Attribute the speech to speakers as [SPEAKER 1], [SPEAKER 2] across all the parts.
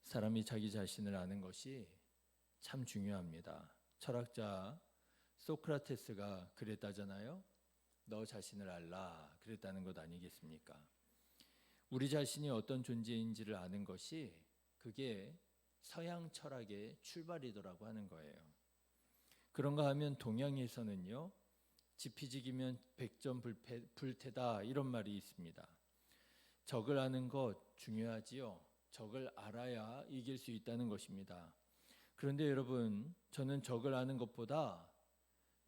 [SPEAKER 1] 사람이 자기 자신을 아는 것이 참 중요합니다. 철학자 소크라테스가 그랬다잖아요. 너 자신을 알라 그랬다는 것 아니겠습니까? 우리 자신이 어떤 존재인지를 아는 것이 그게 서양 철학의 출발이더라고 하는 거예요. 그런가 하면 동양에서는요, 지피지기면 백전 불태다 이런 말이 있습니다. 적을 아는 것 중요하지요. 적을 알아야 이길 수 있다는 것입니다. 그런데 여러분, 저는 적을 아는 것보다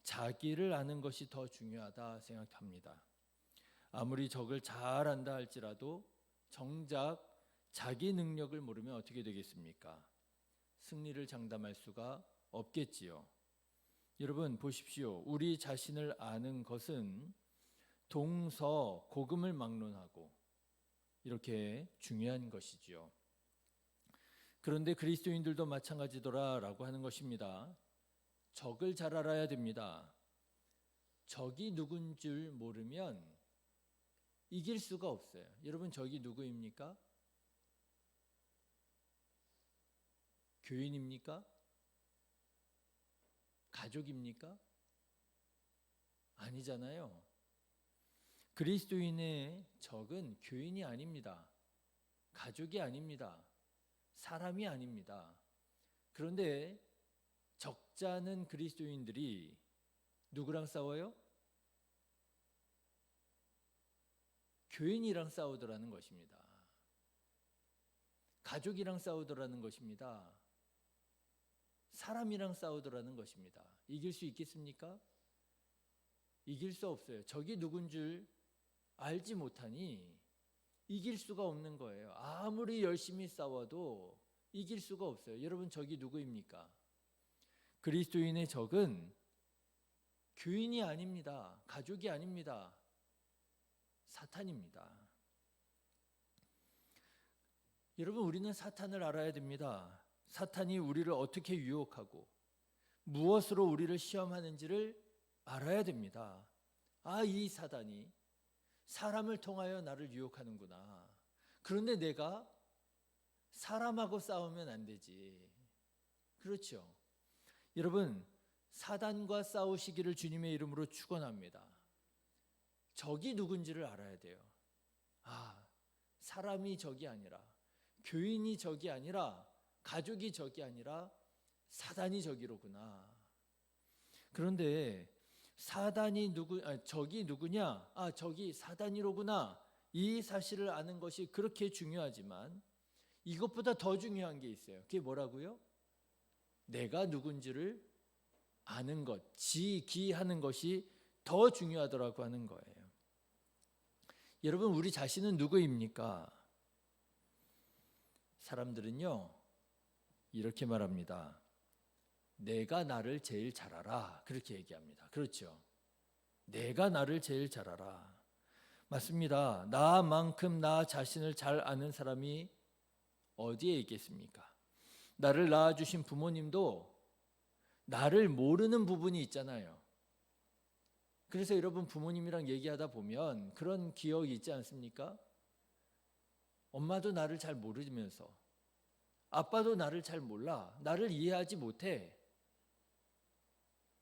[SPEAKER 1] 자기를 아는 것이 더 중요하다 생각합니다. 아무리 적을 잘 안다 할지라도 정작 자기 능력을 모르면 어떻게 되겠습니까? 승리를 장담할 수가 없겠지요. 여러분 보십시오. 우리 자신을 아는 것은 동서고금을 막론하고 이렇게 중요한 것이지요. 그런데 그리스도인들도 마찬가지더라라고 하는 것입니다. 적을 잘 알아야 됩니다. 적이 누군 줄 모르면 이길 수가 없어요. 여러분 적이 누구입니까? 교인입니까? 가족입니까? 아니잖아요. 그리스도인의 적은 교인이 아닙니다. 가족이 아닙니다. 사람이 아닙니다. 그런데 적잖은 그리스도인들이 누구랑 싸워요? 교인이랑 싸우더라는 것입니다. 가족이랑 싸우더라는 것입니다. 사람이랑 싸우더라는 것입니다. 이길 수 있겠습니까? 이길 수 없어요. 적이 누군 줄 알지 못하니 이길 수가 없는 거예요. 아무리 열심히 싸워도 이길 수가 없어요. 여러분 적이 누구입니까? 그리스도인의 적은 교인이 아닙니다. 가족이 아닙니다. 사탄입니다. 여러분 우리는 사탄을 알아야 됩니다. 사탄이 우리를 어떻게 유혹하고 무엇으로 우리를 시험하는지를 알아야 됩니다. 이 사단이 사람을 통하여 나를 유혹하는구나. 그런데 내가 사람하고 싸우면 안 되지. 그렇죠. 여러분 사단과 싸우시기를 주님의 이름으로 축원합니다. 적이 누군지를 알아야 돼요. 사람이 적이 아니라, 교인이 적이 아니라, 가족이 적이 아니라 사단이 적이로구나. 그런데 적이 누구냐? 적이 사단이로구나. 이 사실을 아는 것이 그렇게 중요하지만 이것보다 더 중요한 게 있어요. 그게 뭐라고요? 내가 누군지를 아는 것, 지기하는 것이 더 중요하더라고 하는 거예요. 여러분 우리 자신은 누구입니까? 사람들은요 이렇게 말합니다. 내가 나를 제일 잘 알아. 그렇게 얘기합니다. 그렇죠? 내가 나를 제일 잘 알아. 맞습니다. 나만큼 나 자신을 잘 아는 사람이 어디에 있겠습니까? 나를 낳아주신 부모님도 나를 모르는 부분이 있잖아요. 그래서 여러분 부모님이랑 얘기하다 보면 그런 기억이 있지 않습니까? 엄마도 나를 잘 모르면서 아빠도 나를 잘 몰라. 나를 이해하지 못해.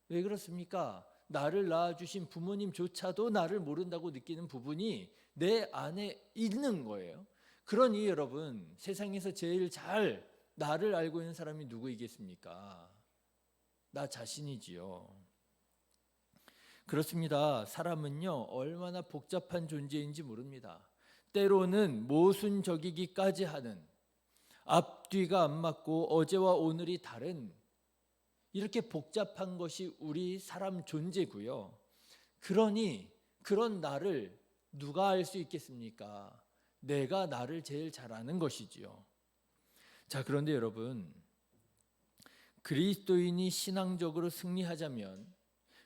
[SPEAKER 1] 왜 그렇습니까? 나를 낳아주신 부모님조차도 나를 모른다고 느끼는 부분이 내 안에 있는 거예요. 그러니 여러분 세상에서 제일 잘 나를 알고 있는 사람이 누구이겠습니까? 나 자신이지요. 그렇습니다. 사람은요 얼마나 복잡한 존재인지 모릅니다. 때로는 모순적이기까지 하는, 앞뒤가 안 맞고 어제와 오늘이 다른 이렇게 복잡한 것이 우리 사람 존재고요. 그러니 그런 나를 누가 알 수 있겠습니까? 내가 나를 제일 잘 아는 것이지요. 자, 그런데 여러분 그리스도인이 신앙적으로 승리하자면,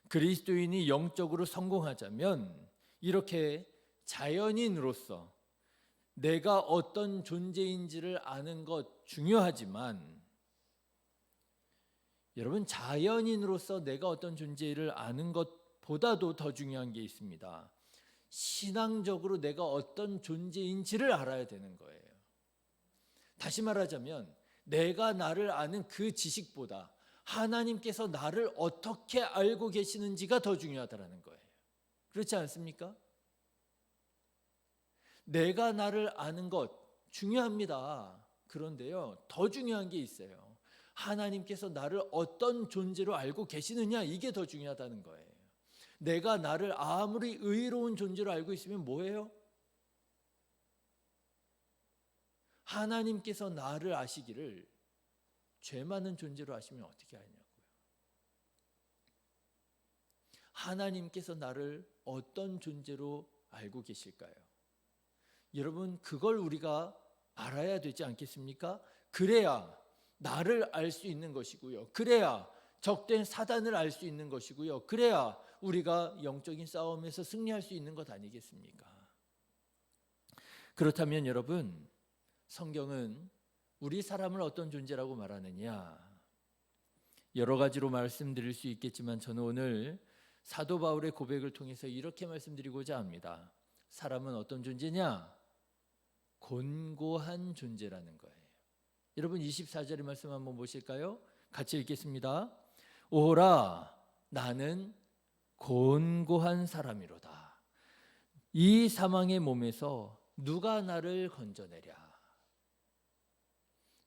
[SPEAKER 1] 그리스도인이 영적으로 성공하자면 이렇게 자연인으로서 내가 어떤 존재인지를 아는 것 중요하지만 여러분 자연인으로서 내가 어떤 존재를 아는 것보다도 더 중요한 게 있습니다. 신앙적으로 내가 어떤 존재인지를 알아야 되는 거예요. 다시 말하자면 내가 나를 아는 그 지식보다 하나님께서 나를 어떻게 알고 계시는지가 더 중요하다는 거예요. 그렇지 않습니까? 내가 나를 아는 것 중요합니다. 그런데요, 더 중요한 게 있어요. 하나님께서 나를 어떤 존재로 알고 계시느냐, 이게 더 중요하다는 거예요. 내가 나를 아무리 의로운 존재로 알고 있으면 뭐예요? 하나님께서 나를 아시기를 죄 많은 존재로 아시면 어떻게 하냐고요. 하나님께서 나를 어떤 존재로 알고 계실까요? 여러분, 그걸 우리가 알아야 되지 않겠습니까? 그래야 나를 알 수 있는 것이고요. 그래야 적된 사단을 알 수 있는 것이고요. 그래야 우리가 영적인 싸움에서 승리할 수 있는 것 아니겠습니까? 그렇다면 여러분, 성경은 우리 사람을 어떤 존재라고 말하느냐? 여러 가지로 말씀드릴 수 있겠지만 저는 오늘 사도 바울의 고백을 통해서 이렇게 말씀드리고자 합니다. 사람은 어떤 존재냐? 곤고한 존재라는 거예요. 여러분 24절의 말씀 한번 보실까요? 같이 읽겠습니다. 오라 나는 곤고한 사람이로다. 이 사망의 몸에서 누가 나를 건져내랴.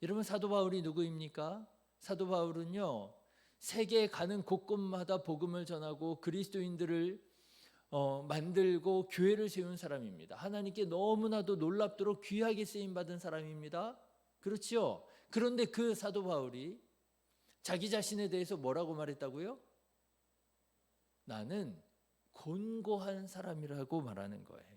[SPEAKER 1] 여러분 사도 바울이 누구입니까? 사도 바울은요, 세계에 가는 곳곳마다 복음을 전하고 그리스도인들을 만들고 교회를 세운 사람입니다. 하나님께 너무나도 놀랍도록 귀하게 쓰임받은 사람입니다. 그렇지요? 그런데 그 사도 바울이 자기 자신에 대해서 뭐라고 말했다고요? 나는 곤고한 사람이라고 말하는 거예요.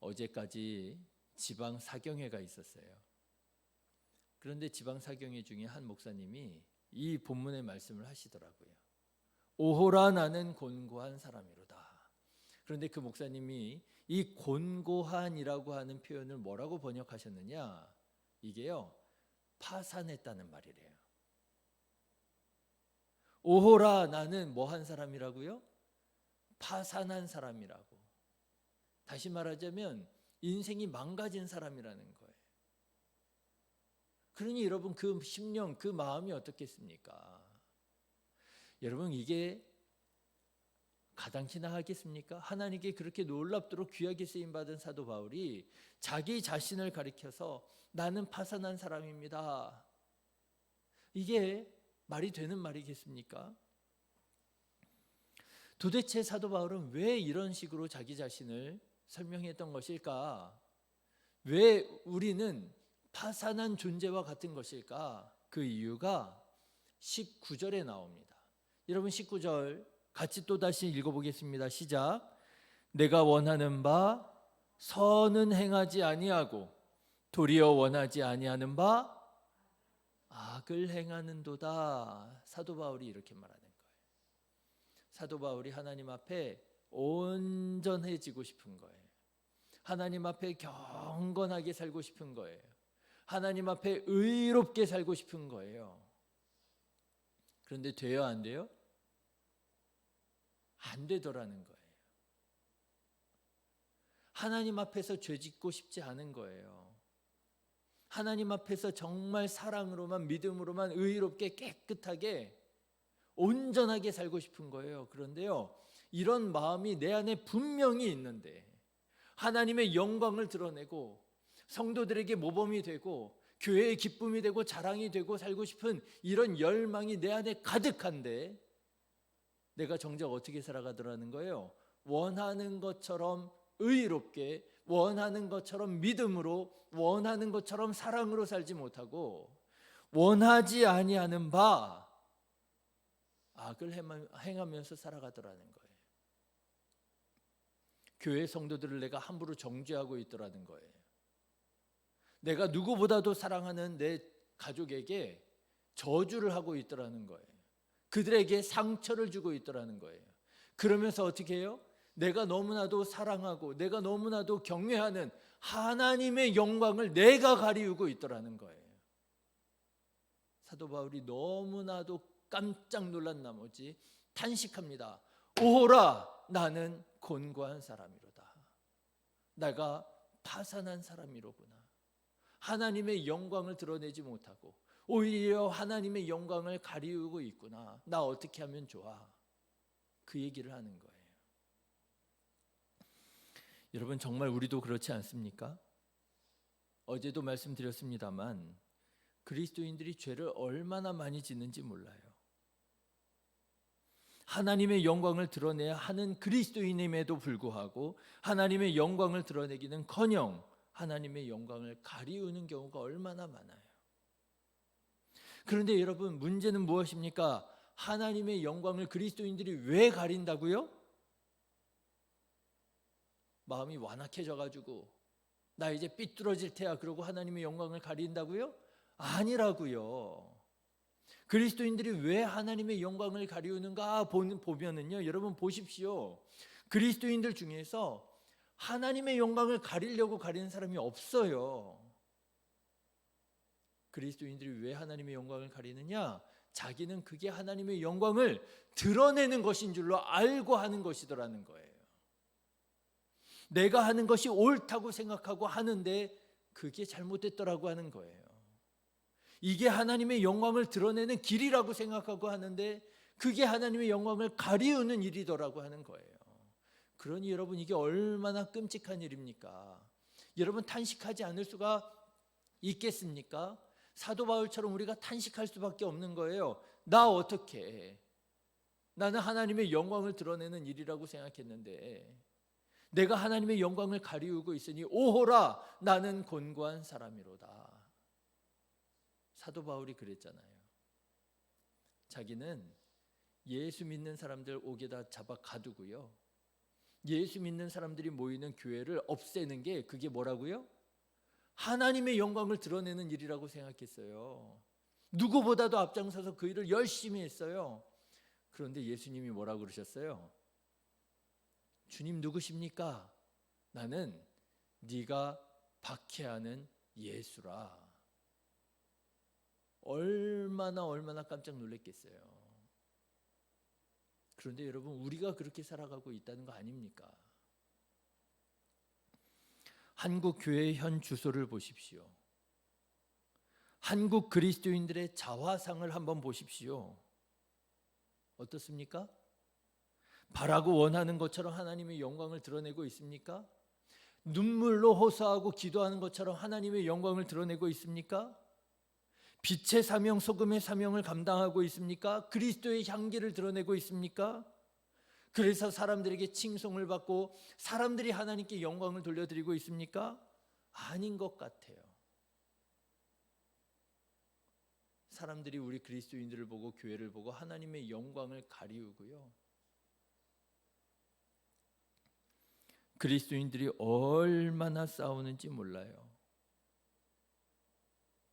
[SPEAKER 1] 어제까지 지방 사경회가 있었어요. 그런데 지방 사경회 중에 한 목사님이 이 본문의 말씀을 하시더라고요. 오호라 나는 곤고한 사람이로다. 그런데 그 목사님이 이 곤고한이라고 하는 표현을 뭐라고 번역하셨느냐? 이게요, 파산했다는 말이래요. 오호라 나는 뭐 한 사람이라고요? 파산한 사람이라고. 다시 말하자면 인생이 망가진 사람이라는 거예요. 그러니 여러분 그 심령, 그 마음이 어떻겠습니까? 여러분 이게 가당키나 하겠습니까? 하나님께 그렇게 놀랍도록 귀하게 쓰임받은 사도 바울이 자기 자신을 가리켜서 나는 파산한 사람입니다. 이게 말이 되는 말이겠습니까? 도대체 사도 바울은 왜 이런 식으로 자기 자신을 설명했던 것일까? 왜 우리는 파산한 존재와 같은 것일까? 그 이유가 19절에 나옵니다. 여러분 19절 같이 또 다시 읽어보겠습니다. 시작. 내가 원하는 바 선은 행하지 아니하고 도리어 원하지 아니하는 바 악을 행하는도다. 사도 바울이 이렇게 말하는 거예요. 사도 바울이 하나님 앞에 온전해지고 싶은 거예요. 하나님 앞에 경건하게 살고 싶은 거예요. 하나님 앞에 의롭게 살고 싶은 거예요. 그런데 돼요, 안 돼요? 안 되더라는 거예요. 하나님 앞에서 죄 짓고 싶지 않은 거예요. 하나님 앞에서 정말 사랑으로만, 믿음으로만 의롭게 깨끗하게 온전하게 살고 싶은 거예요. 그런데요, 이런 마음이 내 안에 분명히 있는데 하나님의 영광을 드러내고 성도들에게 모범이 되고 교회의 기쁨이 되고 자랑이 되고 살고 싶은 이런 열망이 내 안에 가득한데 내가 정작 어떻게 살아가더라는 거예요? 원하는 것처럼 의롭게, 원하는 것처럼 믿음으로, 원하는 것처럼 사랑으로 살지 못하고 원하지 아니하는 바 악을 행하면서 살아가더라는 거예요. 교회 성도들을 내가 함부로 정죄하고 있더라는 거예요. 내가 누구보다도 사랑하는 내 가족에게 저주를 하고 있더라는 거예요. 그들에게 상처를 주고 있더라는 거예요. 그러면서 어떻게 해요? 내가 너무나도 사랑하고 내가 너무나도 경외하는 하나님의 영광을 내가 가리우고 있더라는 거예요. 사도 바울이 너무나도 깜짝 놀란 나머지 탄식합니다. 오호라 나는 곤고한 사람이로다. 내가 파산한 사람이로구나. 하나님의 영광을 드러내지 못하고 오히려 하나님의 영광을 가리우고 있구나. 나 어떻게 하면 좋아? 그 얘기를 하는 거예요. 여러분, 정말 우리도 그렇지 않습니까? 어제도 말씀드렸습니다만 그리스도인들이 죄를 얼마나 많이 짓는지 몰라요. 하나님의 영광을 드러내야 하는 그리스도인임에도 불구하고 하나님의 영광을 드러내기는커녕 하나님의 영광을 가리우는 경우가 얼마나 많아요. 그런데 여러분, 문제는 무엇입니까? 하나님의 영광을 그리스도인들이 왜 가린다고요? 마음이 완악해져 가지고 나 이제 삐뚤어질 테야 그러고 하나님의 영광을 가린다고요? 아니라고요. 그리스도인들이 왜 하나님의 영광을 가리우는가 보면은요, 여러분 보십시오. 그리스도인들 중에서 하나님의 영광을 가리려고 가리는 사람이 없어요. 그리스도인들이 왜 하나님의 영광을 가리느냐? 자기는 그게 하나님의 영광을 드러내는 것인 줄로 알고 하는 것이더라는 거예요. 내가 하는 것이 옳다고 생각하고 하는데 그게 잘못됐더라고 하는 거예요. 이게 하나님의 영광을 드러내는 길이라고 생각하고 하는데 그게 하나님의 영광을 가리우는 일이더라고 하는 거예요. 그러니 여러분, 이게 얼마나 끔찍한 일입니까? 여러분, 탄식하지 않을 수가 있겠습니까? 사도 바울처럼 우리가 탄식할 수밖에 없는 거예요. 나 어떻게 해? 나는 하나님의 영광을 드러내는 일이라고 생각했는데 내가 하나님의 영광을 가리우고 있으니 오호라, 나는 곤고한 사람이로다. 사도 바울이 그랬잖아요. 자기는 예수 믿는 사람들 옥에다 잡아 가두고요, 예수 믿는 사람들이 모이는 교회를 없애는 게 그게 뭐라고요? 하나님의 영광을 드러내는 일이라고 생각했어요. 누구보다도 앞장서서 그 일을 열심히 했어요. 그런데 예수님이 뭐라고 그러셨어요? 주님 누구십니까? 나는 네가 박해하는 예수라. 얼마나 깜짝 놀랐겠어요. 그런데 여러분, 우리가 그렇게 살아가고 있다는 거 아닙니까? 한국 교회의 현 주소를 보십시오. 한국 그리스도인들의 자화상을 한번 보십시오. 어떻습니까? 바라고 원하는 것처럼 하나님의 영광을 드러내고 있습니까? 눈물로 호소하고 기도하는 것처럼 하나님의 영광을 드러내고 있습니까? 빛의 사명, 소금의 사명을 감당하고 있습니까? 그리스도의 향기를 드러내고 있습니까? 그래서 사람들에게 칭송을 받고 사람들이 하나님께 영광을 돌려드리고 있습니까? 아닌 것 같아요. 사람들이 우리 그리스도인들을 보고 교회를 보고 하나님의 영광을 가리우고요, 그리스도인들이 얼마나 싸우는지 몰라요.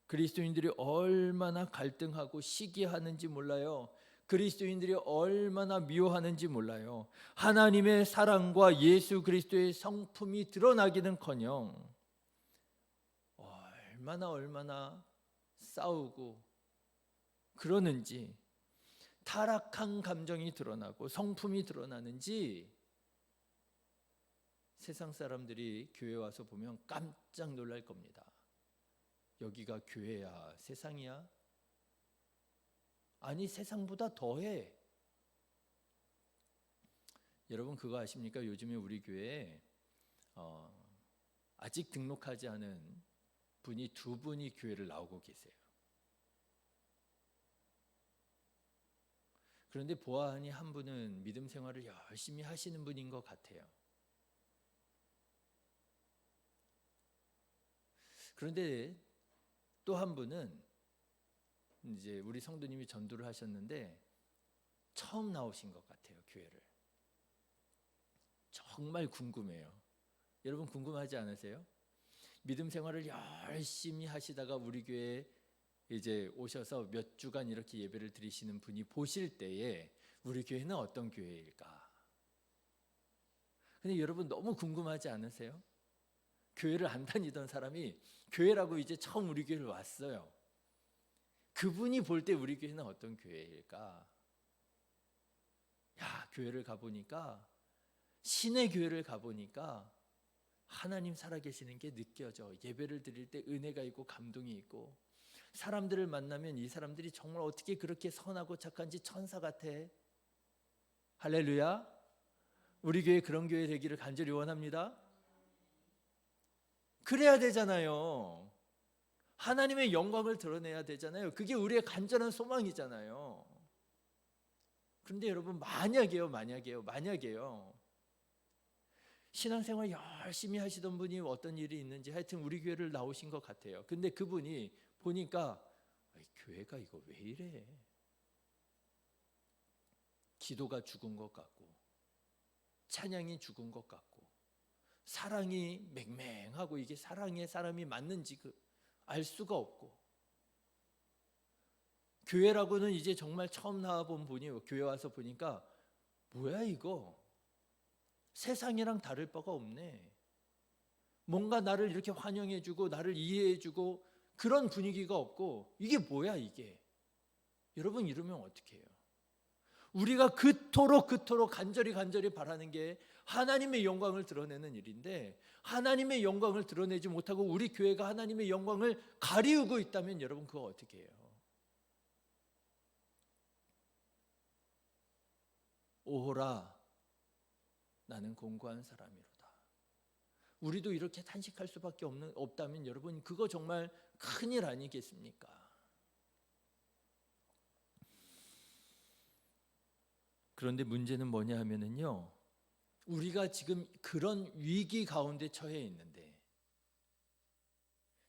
[SPEAKER 1] 그리스도인들이 얼마나 갈등하고 시기하는지 몰라요. 그리스도인들이 얼마나 미워하는지 몰라요. 하나님의 사랑과 예수 그리스도의 성품이 드러나기는커녕 얼마나 싸우고 그러는지, 타락한 감정이 드러나고 성품이 드러나는지 세상 사람들이 교회 와서 보면 깜짝 놀랄 겁니다. 여기가 교회야, 세상이야? 아니, 세상보다 더해. 여러분, 그거 아십니까? 요즘에 우리 교회에 아직 등록하지 않은 분이 2분이 교회를 나오고 계세요. 그런데 보아하니 한 분은 믿음 생활을 열심히 하시는 분인 것 같아요. 그런데 또 한 분은 이제 우리 성도님이 전도를 하셨는데 처음 나오신 것 같아요, 교회를. 정말 궁금해요. 여러분, 궁금하지 않으세요? 믿음 생활을 열심히 하시다가 우리 교회에 이제 오셔서 몇 주간 이렇게 예배를 드리시는 분이 보실 때에 우리 교회는 어떤 교회일까? 근데 여러분, 너무 궁금하지 않으세요? 교회를 안 다니던 사람이 교회라고 이제 처음 우리 교회를 왔어요. 그분이 볼 때 우리 교회는 어떤 교회일까? 교회를 가보니까, 신의 교회를 가보니까 하나님 살아계시는 게 느껴져. 예배를 드릴 때 은혜가 있고 감동이 있고, 사람들을 만나면 이 사람들이 정말 어떻게 그렇게 선하고 착한지 천사 같아. 할렐루야. 우리 교회 그런 교회 되기를 간절히 원합니다. 그래야 되잖아요. 하나님의 영광을 드러내야 되잖아요. 그게 우리의 간절한 소망이잖아요. 그런데 여러분, 만약에요. 신앙생활 열심히 하시던 분이 어떤 일이 있는지 하여튼 우리 교회를 나오신 것 같아요. 근데 그분이 보니까 교회가 이거 왜 이래? 기도가 죽은 것 같고, 찬양이 죽은 것 같고, 사랑이 맹맹하고, 이게 사랑의 사람이 맞는지 알 수가 없고, 교회라고는 이제 정말 처음 나와본 분이 교회 와서 보니까 뭐야 이거, 세상이랑 다를 바가 없네. 뭔가 나를 이렇게 환영해주고 나를 이해해주고 그런 분위기가 없고, 이게 뭐야 이게. 여러분, 이러면 어떡해요? 우리가 그토록 간절히 바라는 게 하나님의 영광을 드러내는 일인데, 하나님의 영광을 드러내지 못하고 우리 교회가 하나님의 영광을 가리우고 있다면 여러분, 그거 어떻게 해요? 오호라, 나는 공고한 사람이로다. 우리도 이렇게 탄식할 수밖에 없다면 여러분, 그거 정말 큰일 아니겠습니까? 그런데 문제는 뭐냐 하면은요, 우리가 지금 그런 위기 가운데 처해 있는데,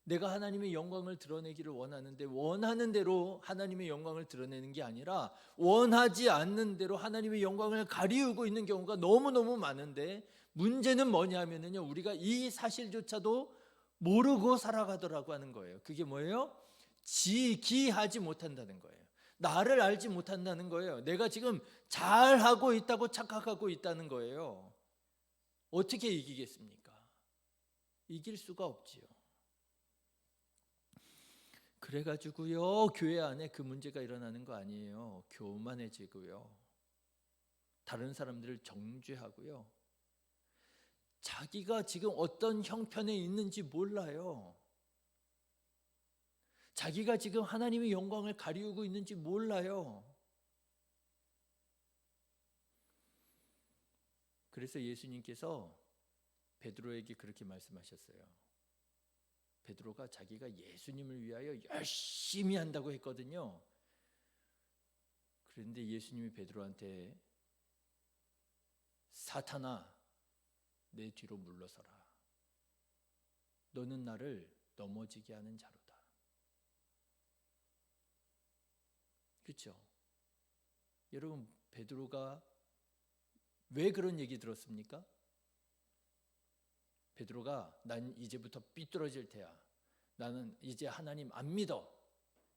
[SPEAKER 1] 내가 하나님의 영광을 드러내기를 원하는데 원하는 대로 하나님의 영광을 드러내는 게 아니라 원하지 않는 대로 하나님의 영광을 가리우고 있는 경우가 너무너무 많은데, 문제는 뭐냐 하면은요, 우리가 이 사실조차도 모르고 살아가더라고 하는 거예요. 그게 뭐예요? 지기하지 못한다는 거예요. 나를 알지 못한다는 거예요. 내가 지금 잘하고 있다고 착각하고 있다는 거예요. 어떻게 이기겠습니까? 이길 수가 없지요. 그래가지고요, 교회 안에 그 문제가 일어나는 거 아니에요. 교만해지고요, 다른 사람들을 정죄하고요, 자기가 지금 어떤 형편에 있는지 몰라요. 자기가 지금 하나님의 영광을 가리우고 있는지 몰라요. 그래서 예수님께서 베드로에게 그렇게 말씀하셨어요. 베드로가 자기가 예수님을 위하여 열심히 한다고 했거든요. 그런데 예수님이 베드로한테 사탄아, 내 뒤로 물러서라. 너는 나를 넘어지게 하는 자로다. 그렇죠? 여러분, 베드로가 왜 그런 얘기 들었습니까? 베드로가 난 이제부터 삐뚤어질 테야. 나는 이제 하나님 안 믿어.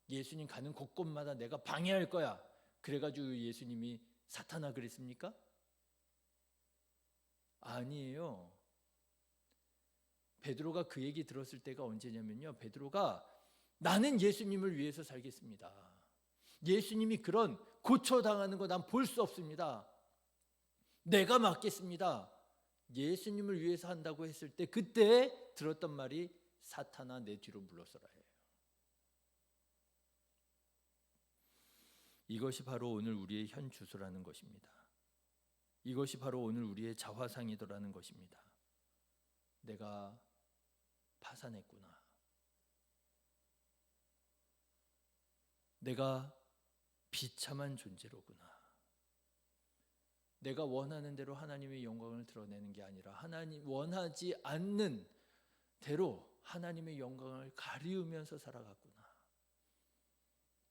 [SPEAKER 1] 예수님 가는 곳곳마다 내가 방해할 거야. 그래가지고 예수님이 사탄아 그랬습니까? 아니에요. 베드로가 그 얘기 들었을 때가 언제냐면요, 베드로가 나는 예수님을 위해서 살겠습니다. 예수님이 그런 고초당하는 거 난 볼 수 없습니다. 내가 맡겠습니다. 예수님을 위해서 한다고 했을 때 그때 들었던 말이 사탄아, 내 뒤로 물러서라예요. 이것이 바로 오늘 우리의 현 주소라는 것입니다. 이것이 바로 오늘 우리의 자화상이더라는 것입니다. 내가 파산했구나. 내가 비참한 존재로구나. 내가 원하는 대로 하나님의 영광을 드러내는 게 아니라 하나님 원하지 않는 대로 하나님의 영광을 가리우면서 살아갔구나.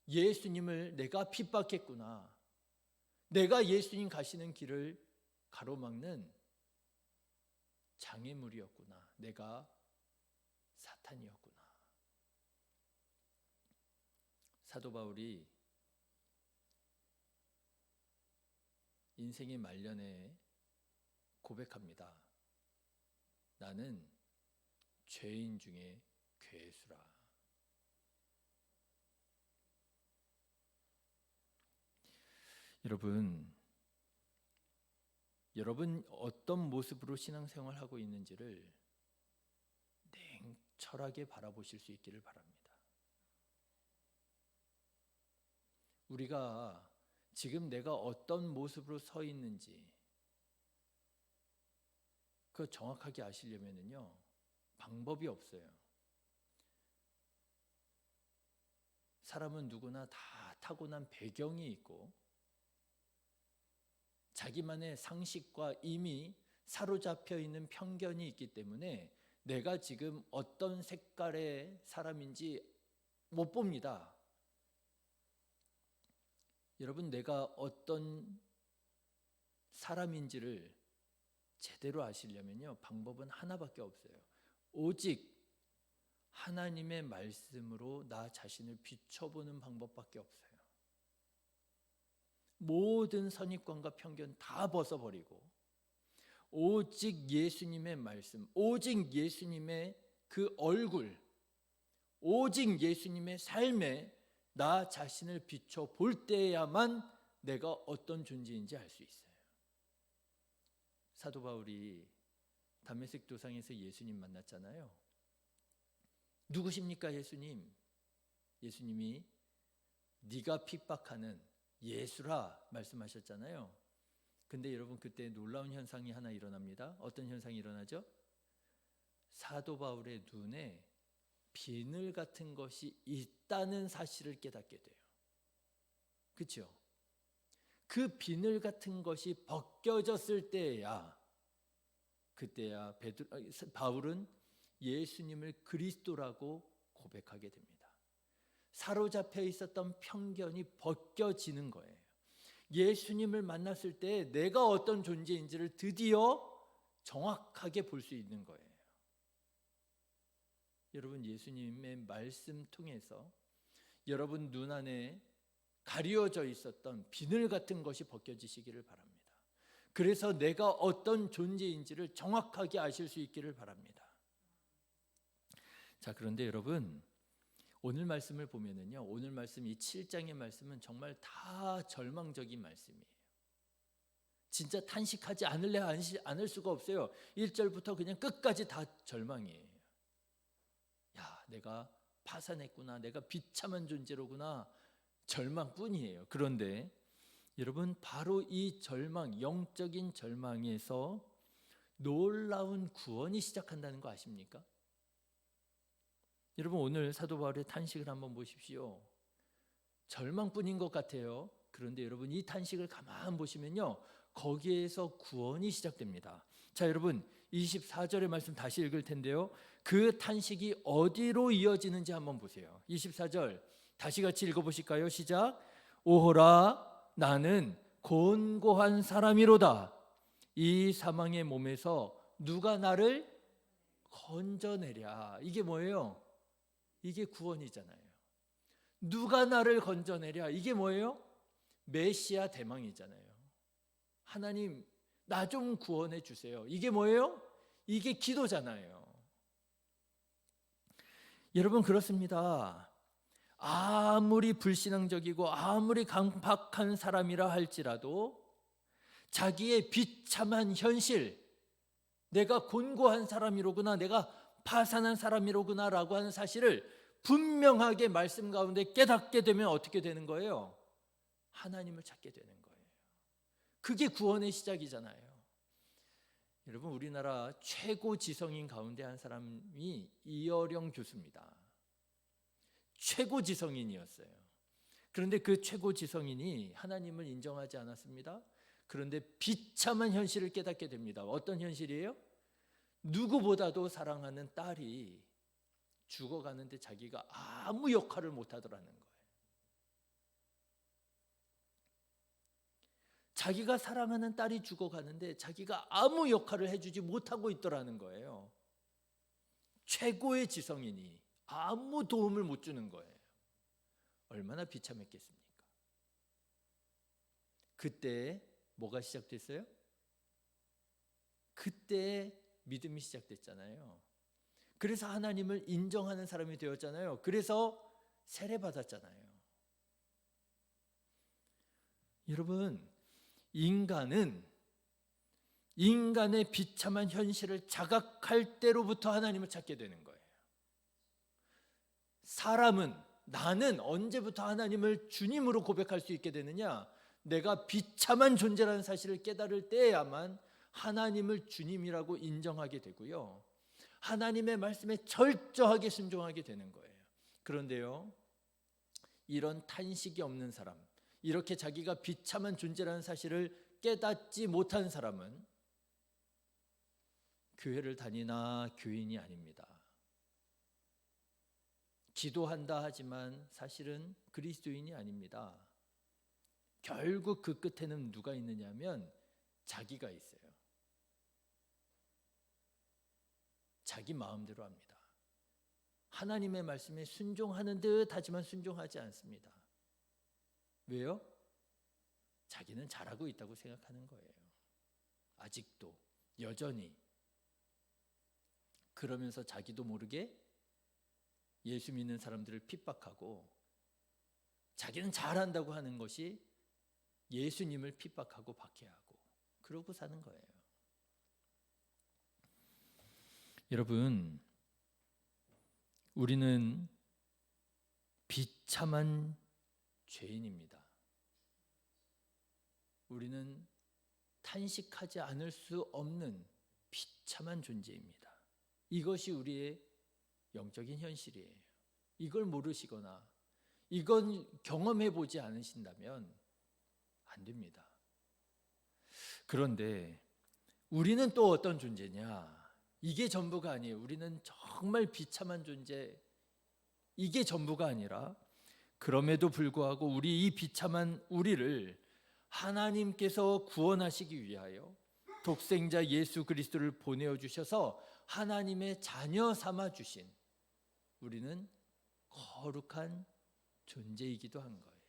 [SPEAKER 1] 예수님을 내가 핍박했구나. 내가 예수님 가시는 길을 가로막는 장애물이었구나. 내가 사탄이었구나. 사도 바울이 인생의 말년에 고백합니다. 나는 죄인 중에 괴수라. 여러분 어떤 모습으로 신앙생활하고 있는지를 냉철하게 바라보실 수 있기를 바랍니다. 우리가 지금 내가 어떤 모습으로 서 있는지 그거 정확하게 아시려면요, 방법이 없어요. 사람은 누구나 다 타고난 배경이 있고 자기만의 상식과 이미 사로잡혀 있는 편견이 있기 때문에 내가 지금 어떤 색깔의 사람인지 못 봅니다. 여러분, 내가 어떤 사람인지를 제대로 아시려면요, 방법은 하나밖에 없어요. 오직 하나님의 말씀으로 나 자신을 비춰보는 방법밖에 없어요. 모든 선입관과 편견 다 벗어버리고 오직 예수님의 말씀, 오직 예수님의 그 얼굴, 오직 예수님의 삶에 나 자신을 비춰볼 때야만 내가 어떤 존재인지 알 수 있어요. 사도 바울이 다메섹 도상에서 예수님 만났잖아요. 누구십니까 예수님? 예수님이 네가 핍박하는 예수라 말씀하셨잖아요. 근데 여러분, 그때 놀라운 현상이 하나 일어납니다. 어떤 현상이 일어나죠? 사도 바울의 눈에 비늘 같은 것이 있다는 사실을 깨닫게 돼요. 그렇죠? 그 비늘 같은 것이 벗겨졌을 때야, 그때야 바울은 예수님을 그리스도라고 고백하게 됩니다. 사로잡혀 있었던 편견이 벗겨지는 거예요. 예수님을 만났을 때 내가 어떤 존재인지를 드디어 정확하게 볼 수 있는 거예요. 여러분, 예수님의 말씀 통해서 여러분 눈 안에 가려져 있었던 비늘 같은 것이 벗겨지시기를 바랍니다. 그래서 내가 어떤 존재인지를 정확하게 아실 수 있기를 바랍니다. 자, 그런데 여러분, 오늘 말씀을 보면은요, 오늘 말씀 이 7장의 말씀은 정말 다 절망적인 말씀이에요. 진짜 탄식하지 않을 수가 없어요. 1절부터 그냥 끝까지 다 절망이에요. 야, 내가 파산했구나, 내가 비참한 존재로구나, 절망뿐이에요. 그런데 여러분, 바로 이 절망, 영적인 절망에서 놀라운 구원이 시작한다는 거 아십니까? 여러분, 오늘 사도 바울의 탄식을 한번 보십시오. 절망뿐인 것 같아요. 그런데 여러분, 이 탄식을 가만 보시면요, 거기에서 구원이 시작됩니다. 자, 여러분, 24절의 말씀 다시 읽을 텐데요, 그 탄식이 어디로 이어지는지 한번 보세요. 24절 다시 같이 읽어보실까요? 시작. 오호라, 나는 곤고한 사람이로다. 이 사망의 몸에서 누가 나를 건져내랴. 이게 뭐예요? 이게 구원이잖아요. 누가 나를 건져내랴. 이게 뭐예요? 메시아 대망이잖아요. 하나님, 나 좀 구원해 주세요. 이게 뭐예요? 이게 기도잖아요. 여러분, 그렇습니다. 아무리 불신앙적이고 아무리 강박한 사람이라 할지라도 자기의 비참한 현실, 내가 곤고한 사람이로구나, 내가 파산한 사람이로구나 라고 하는 사실을 분명하게 말씀 가운데 깨닫게 되면 어떻게 되는 거예요? 하나님을 찾게 되는 거예요. 그게 구원의 시작이잖아요. 여러분, 우리나라 최고 지성인 가운데 한 사람이 이어령 교수입니다. 최고 지성인이었어요. 그런데 그 최고 지성인이 하나님을 인정하지 않았습니다. 그런데 비참한 현실을 깨닫게 됩니다. 어떤 현실이에요? 누구보다도 사랑하는 딸이 죽어가는데 자기가 아무 역할을 못하더라는 거예요. 자기가 사랑하는 딸이 죽어가는데 자기가 아무 역할을 해주지 못하고 있더라는 거예요. 최고의 지성인이 아무 도움을 못 주는 거예요. 얼마나 비참했겠습니까? 그때 뭐가 시작됐어요? 그때 믿음이 시작됐잖아요. 그래서 하나님을 인정하는 사람이 되었잖아요. 그래서 세례받았잖아요. 여러분, 인간은 인간의 비참한 현실을 자각할 때로부터 하나님을 찾게 되는 거예요. 사람은, 나는 언제부터 하나님을 주님으로 고백할 수 있게 되느냐? 내가 비참한 존재라는 사실을 깨달을 때야만 하나님을 주님이라고 인정하게 되고요, 하나님의 말씀에 철저하게 순종하게 되는 거예요. 그런데요, 이런 탄식이 없는 사람, 이렇게 자기가 비참한 존재라는 사실을 깨닫지 못한 사람은 교회를 다니나 교인이 아닙니다. 기도한다 하지만 사실은 그리스도인이 아닙니다. 결국 그 끝에는 누가 있느냐면 자기가 있어요. 자기 마음대로 합니다. 하나님의 말씀에 순종하는 듯 하지만 순종하지 않습니다. 왜요? 자기는 잘하고 있다고 생각하는 거예요. 아직도 여전히. 그러면서 자기도 모르게 예수 믿는 사람들을 핍박하고, 자기는 잘한다고 하는 것이 예수님을 핍박하고 박해하고, 그러고 사는 거예요. 여러분, 우리는 비참한 죄인입니다. 우리는 탄식하지 않을 수 없는 비참한 존재입니다. 이것이 우리의 영적인 현실이에요. 이걸 모르시거나 이건 경험해 보지 않으신다면 안 됩니다. 그런데 우리는 또 어떤 존재냐? 이게 전부가 아니에요. 우리는 정말 비참한 존재, 이게 전부가 아니라, 그럼에도 불구하고 우리 이 비참한 우리를 하나님께서 구원하시기 위하여 독생자 예수 그리스도를 보내어 주셔서 하나님의 자녀 삼아 주신 우리는 거룩한 존재이기도 한 거예요.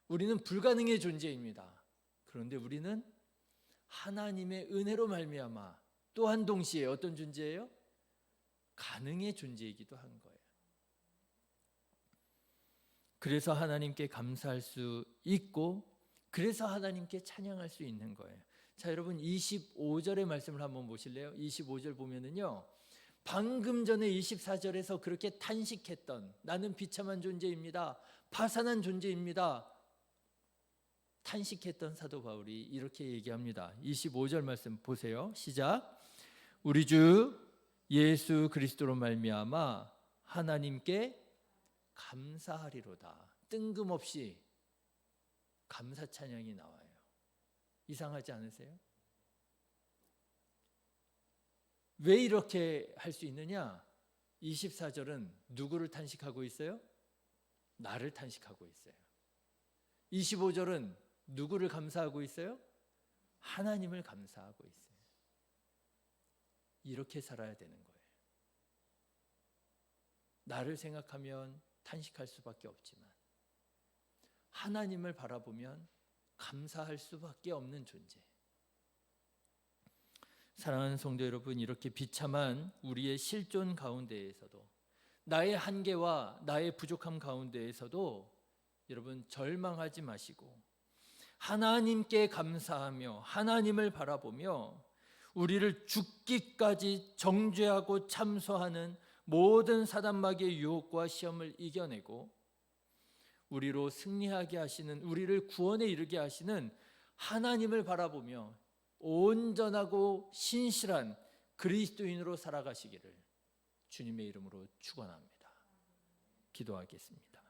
[SPEAKER 1] 우리는 불가능의 존재입니다. 그런데 우리는 하나님의 은혜로 말미암아 또한 동시에 어떤 존재예요? 가능의 존재이기도 한 거예요. 그래서 하나님께 감사할 수 있고, 그래서 하나님께 찬양할 수 있는 거예요. 자, 여러분 25절의 말씀을 한번 보실래요? 25절 보면은요, 방금 전에 24절에서 그렇게 탄식했던, 나는 비참한 존재입니다, 파산한 존재입니다, 탄식했던 사도 바울이 이렇게 얘기합니다. 25절 말씀 보세요. 시작. 우리 주 예수 그리스도로 말미암아 하나님께 감사하리로다. 뜬금없이 감사 찬양이 나와요. 이상하지 않으세요? 왜 이렇게 할 수 있느냐? 24절은 누구를 탄식하고 있어요? 나를 탄식하고 있어요. 25절은 누구를 감사하고 있어요? 하나님을 감사하고 있어요. 이렇게 살아야 되는 거예요. 나를 생각하면 탄식할 수밖에 없지만 하나님을 바라보면 감사할 수밖에 없는 존재. 사랑하는 성도 여러분, 이렇게 비참한 우리의 실존 가운데에서도, 나의 한계와 나의 부족함 가운데에서도 여러분 절망하지 마시고 하나님께 감사하며 하나님을 바라보며 우리를 죽기까지 정죄하고 참소하는 모든 사단마귀의 유혹과 시험을 이겨내고 우리로 승리하게 하시는, 우리를 구원에 이르게 하시는 하나님을 바라보며 온전하고 신실한 그리스도인으로 살아가시기를 주님의 이름으로 축원합니다. 기도하겠습니다.